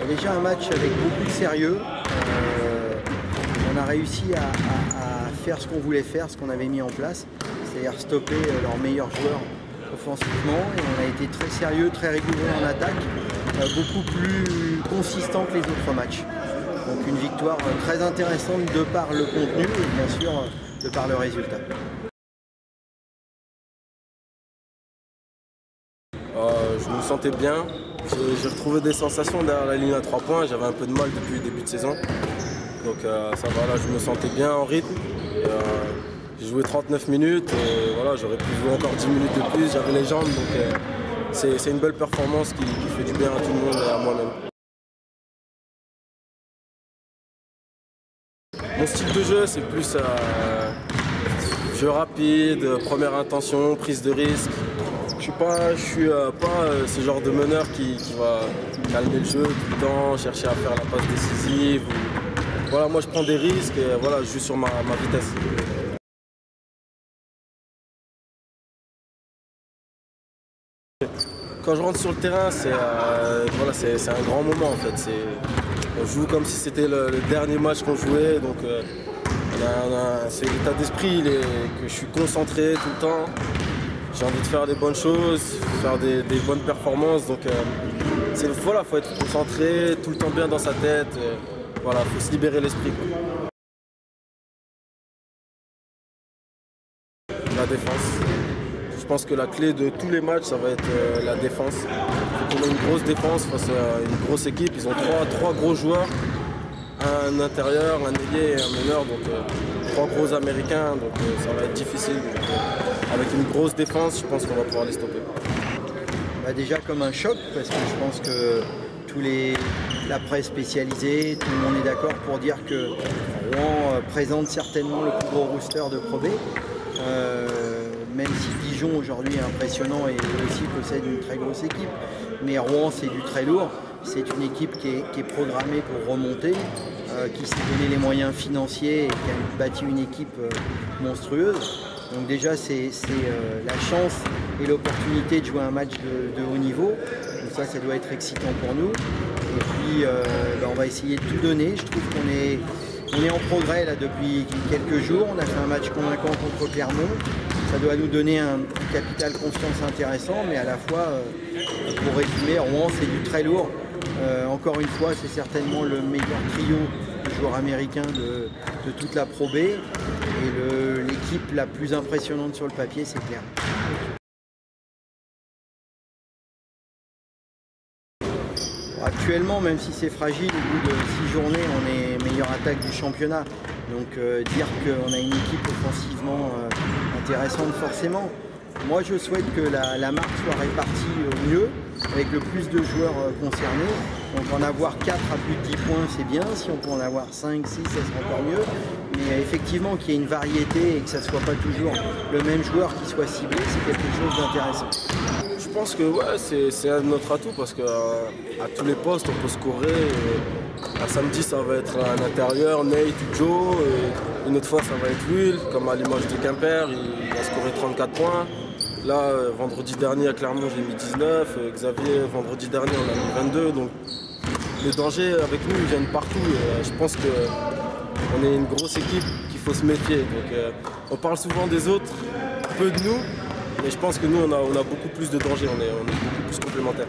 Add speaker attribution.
Speaker 1: Déjà un match avec beaucoup de sérieux. On a réussi à faire ce qu'on voulait faire, ce qu'on avait mis en place, c'est-à-dire stopper leurs meilleurs joueurs offensivement. Et on a été très sérieux, très rigoureux en attaque, beaucoup plus consistant que les autres matchs. Donc une victoire très intéressante de par le contenu et bien sûr de par le résultat.
Speaker 2: Je me sentais bien, j'ai retrouvé des sensations derrière la ligne à 3 points, j'avais un peu de mal depuis le début de saison. Donc ça va, là je me sentais bien en rythme. J'ai joué 39 minutes et voilà, j'aurais pu jouer encore 10 minutes de plus, j'avais les jambes, donc c'est une belle performance qui fait du bien à tout le monde et à moi-même. Mon style de jeu, c'est plus jeu rapide, première intention, prise de risque. Je suis pas ce genre de meneur qui va calmer le jeu tout le temps, chercher à faire la passe décisive. Voilà, moi je prends des risques et voilà, je joue sur ma vitesse. Quand je rentre sur le terrain, c'est un grand moment en fait. On joue comme si c'était le dernier match qu'on jouait, donc c'est l'état d'esprit que je suis concentré tout le temps. J'ai envie de faire des bonnes choses, faire des bonnes performances, donc voilà, faut être concentré, tout le temps bien dans sa tête. Voilà, faut se libérer l'esprit. La défense. Je pense que la clé de tous les matchs, ça va être la défense. Il faut qu'on ait une grosse défense face à une grosse équipe. Ils ont trois gros joueurs, un intérieur, un ailier et un meneur, donc 3 gros américains, donc ça va être difficile. Donc, avec une grosse défense, je pense qu'on va pouvoir les stopper.
Speaker 1: Déjà comme un choc, parce que je pense que la presse spécialisée, tout le monde est d'accord pour dire que Rouen présente certainement le plus gros rooster de Pro B. Même si Dijon aujourd'hui est impressionnant et aussi possède une très grosse équipe, mais Rouen c'est du très lourd, c'est une équipe qui est programmée pour remonter, qui s'est donné les moyens financiers et qui a bâti une équipe monstrueuse. Donc déjà c'est la chance et l'opportunité de jouer un match de haut niveau, donc ça doit être excitant pour nous. Et puis on va essayer de tout donner. Je trouve qu'on est en progrès là depuis quelques jours. On a fait un match convaincant contre Clermont. Ça doit nous donner un capital confiance intéressant, mais à la fois, pour résumer, Rouen c'est du très lourd. Encore une fois, c'est certainement le meilleur trio de joueurs américains de toute la Pro B. Et l'équipe la plus impressionnante sur le papier, c'est clair. Actuellement, même si c'est fragile, au bout de 6 journées, on est meilleure attaque du championnat. Donc dire qu'on a une équipe offensivement intéressante forcément. Moi je souhaite que la marque soit répartie au mieux, avec le plus de joueurs concernés. Donc en avoir 4 à plus de 10 points c'est bien, si on peut en avoir 5, 6 ça serait encore mieux. Mais effectivement qu'il y ait une variété et que ça ne soit pas toujours le même joueur qui soit ciblé, c'est quelque chose d'intéressant.
Speaker 2: Je pense que ouais, c'est un de notre atout parce qu'à tous les postes on peut scorer. Samedi ça va être un intérieur, Nate ou Joe, et une autre fois ça va être Will, comme à l'image de Quimper, il a scoré 34 points. Là, vendredi dernier à Clermont j'ai mis 19, Xavier vendredi dernier on a mis 22, donc les dangers avec nous ils viennent partout. Et je pense qu'on est une grosse équipe qu'il faut se méfier. Donc, on parle souvent des autres, peu de nous, mais je pense que nous on a beaucoup plus de dangers, on est beaucoup plus complémentaires.